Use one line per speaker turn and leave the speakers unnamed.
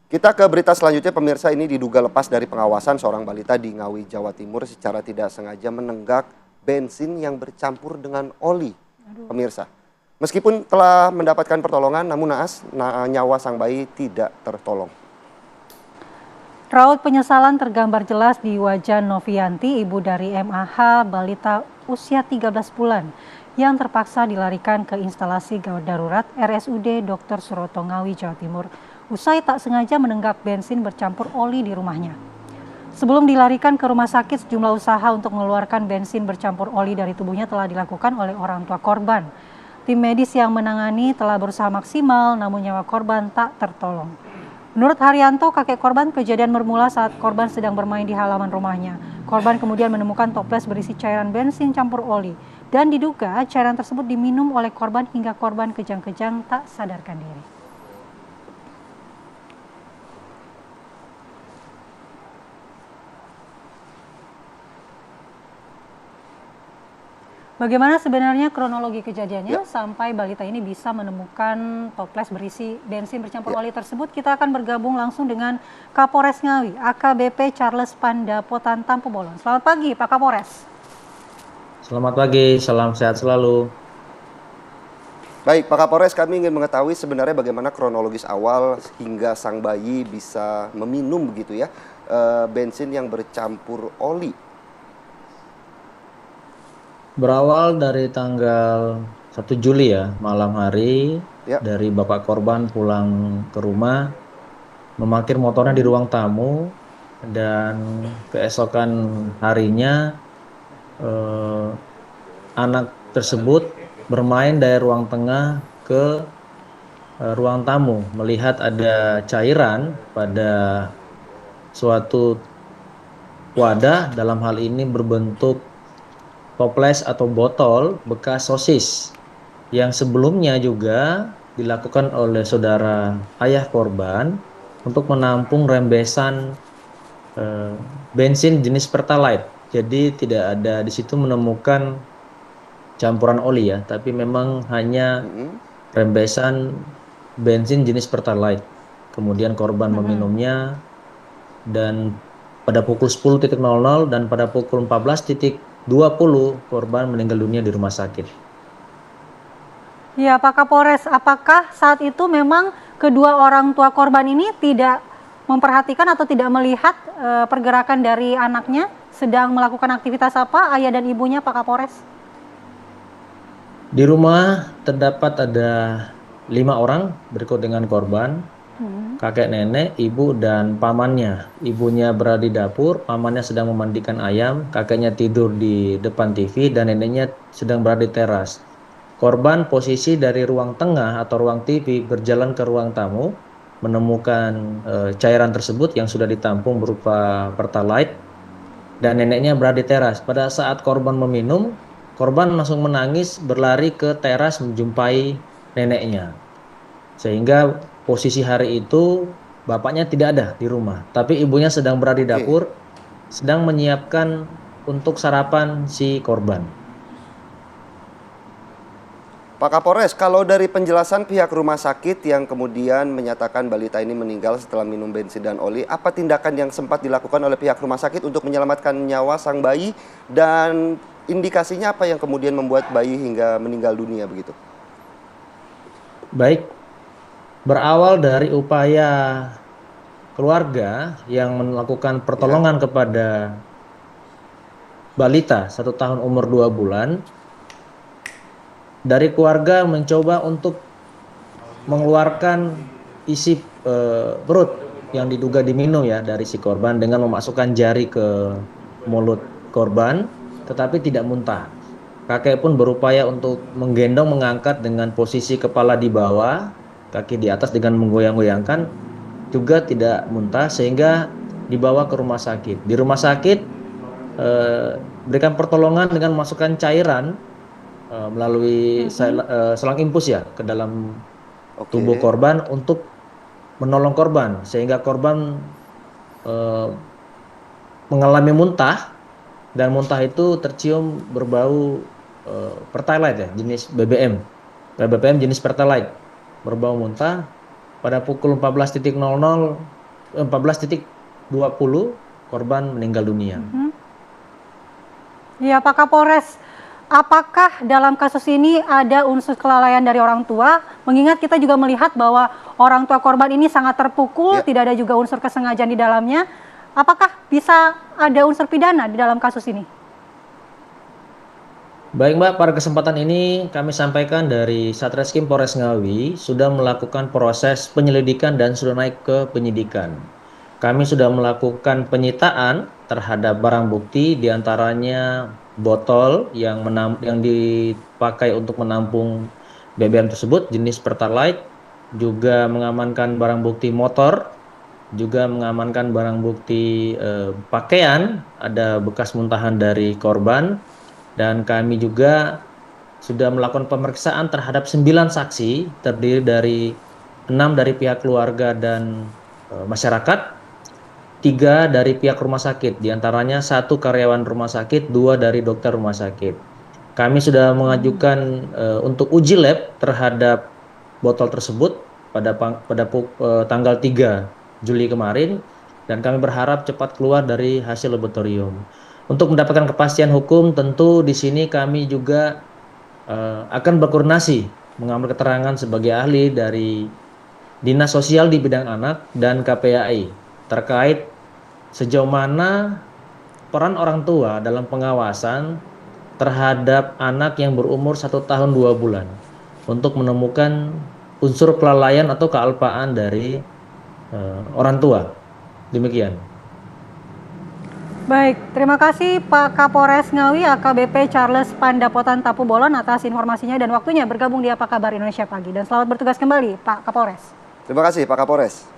Kita ke berita selanjutnya, pemirsa. Ini diduga lepas dari pengawasan, seorang balita di Ngawi, Jawa Timur secara tidak sengaja menenggak bensin yang bercampur dengan oli, pemirsa. Meskipun telah mendapatkan pertolongan, namun naas nyawa sang bayi tidak tertolong.
Raut penyesalan tergambar jelas di wajah Novianti, ibu dari MAH, balita usia 13 bulan, yang terpaksa dilarikan ke instalasi gawat darurat RSUD Dr. Suroto Ngawi, Jawa Timur, usai tak sengaja menenggak bensin bercampur oli di rumahnya. Sebelum dilarikan ke rumah sakit, sejumlah usaha untuk mengeluarkan bensin bercampur oli dari tubuhnya telah dilakukan oleh orang tua korban. Tim medis yang menangani telah berusaha maksimal, namun nyawa korban tak tertolong. Menurut Haryanto, kakek korban, kejadian bermula saat korban sedang bermain di halaman rumahnya. Korban kemudian menemukan toples berisi cairan bensin campur oli, dan diduga cairan tersebut diminum oleh korban hingga korban kejang-kejang tak sadarkan diri. Bagaimana sebenarnya kronologi kejadiannya sampai balita ini bisa menemukan toples berisi bensin bercampur oli tersebut? Kita akan bergabung langsung dengan Kapolres Ngawi, AKBP Charles Pandapo Tantam Pebolon. Selamat pagi, Pak Kapolres.
Selamat pagi, salam sehat selalu.
Baik, Pak Kapolres, kami ingin mengetahui sebenarnya bagaimana kronologis awal hingga sang bayi bisa meminum begitu ya, bensin yang bercampur oli.
Berawal dari tanggal 1 Juli ya, malam hari, dari bapak korban pulang ke rumah, memarkir motornya di ruang tamu, dan keesokan harinya anak tersebut bermain dari ruang tengah ke ruang tamu, melihat ada cairan pada suatu wadah, dalam hal ini berbentuk toples atau botol bekas sosis yang sebelumnya juga dilakukan oleh saudara ayah korban untuk menampung rembesan bensin jenis Pertalite. Jadi tidak ada di situ menemukan campuran oli ya, tapi memang hanya rembesan bensin jenis Pertalite. Kemudian korban meminumnya, dan pada pukul 10.00 dan pada pukul 14.20 korban meninggal dunia di rumah sakit.
Ya, Pak Kapolres, apakah saat itu memang kedua orang tua korban ini tidak memperhatikan atau tidak melihat pergerakan dari anaknya sedang melakukan aktivitas apa, ayah dan ibunya, Pak Kapolres?
Di rumah terdapat ada 5 orang berikut dengan korban, kakek nenek, ibu, dan pamannya. Ibunya berada di dapur, pamannya sedang memandikan ayam, kakeknya tidur di depan TV, dan neneknya sedang berada di teras. Korban posisi dari ruang tengah atau ruang TV berjalan ke ruang tamu, menemukan cairan tersebut yang sudah ditampung berupa Pertalite, dan neneknya berada di teras. Pada saat korban meminum, korban langsung menangis, berlari ke teras menjumpai neneknya. Sehingga posisi hari itu bapaknya tidak ada di rumah, tapi ibunya sedang berada di dapur, sedang menyiapkan untuk sarapan si korban.
Pak Kapolres, kalau dari penjelasan pihak rumah sakit yang kemudian menyatakan balita ini meninggal setelah minum bensin dan oli, apa tindakan yang sempat dilakukan oleh pihak rumah sakit untuk menyelamatkan nyawa sang bayi, dan indikasinya apa yang kemudian membuat bayi hingga meninggal dunia begitu?
Baik, berawal dari upaya keluarga yang melakukan pertolongan kepada balita 1 tahun umur 2 bulan, dari keluarga mencoba untuk mengeluarkan isi perut yang diduga diminum ya dari si korban dengan memasukkan jari ke mulut korban, tetapi tidak muntah. Kakek pun berupaya untuk menggendong, mengangkat dengan posisi kepala di bawah, kaki di atas dengan menggoyang-goyangkan, juga tidak muntah, sehingga dibawa ke rumah sakit. Di rumah sakit berikan pertolongan dengan memasukkan cairan melalui selang infus ya ke dalam tubuh korban untuk menolong korban, sehingga korban mengalami muntah, dan muntah itu tercium berbau Pertalite ya, jenis BBM jenis Pertalite, berbau muntah. Pada pukul 14.00 14.20 korban meninggal dunia.
Ya, Pak Kapolres, apakah dalam kasus ini ada unsur kelalaian dari orang tua? Mengingat kita juga melihat bahwa orang tua korban ini sangat terpukul, tidak ada juga unsur kesengajaan di dalamnya. Apakah bisa ada unsur pidana di dalam kasus ini?
Baik Mbak, pada kesempatan ini kami sampaikan dari Satreskrim Polres Ngawi sudah melakukan proses penyelidikan dan sudah naik ke penyidikan. Kami sudah melakukan penyitaan terhadap barang bukti, diantaranya botol yang dipakai untuk menampung BBM tersebut jenis Pertalite, juga mengamankan barang bukti motor, juga mengamankan barang bukti pakaian, ada bekas muntahan dari korban. Dan kami juga sudah melakukan pemeriksaan terhadap 9 saksi, terdiri dari 6 dari pihak keluarga dan masyarakat, 3 dari pihak rumah sakit, diantaranya 1 karyawan rumah sakit, 2 dari dokter rumah sakit. Kami sudah mengajukan untuk uji lab terhadap botol tersebut pada tanggal 3 Juli kemarin, dan kami berharap cepat keluar dari hasil laboratorium. Untuk mendapatkan kepastian hukum, tentu di sini kami juga akan berkoordinasi mengambil keterangan sebagai ahli dari Dinas Sosial di bidang anak dan KPAI terkait sejauh mana peran orang tua dalam pengawasan terhadap anak yang berumur 1 tahun 2 bulan untuk menemukan unsur kelalaian atau kealpaan dari orang tua. Demikian.
Baik, terima kasih Pak Kapolres Ngawi AKBP Charles Pandapotan Tapu Bolon atas informasinya dan waktunya bergabung di Apa Kabar Indonesia Pagi. Dan selamat bertugas kembali Pak Kapolres.
Terima kasih Pak Kapolres.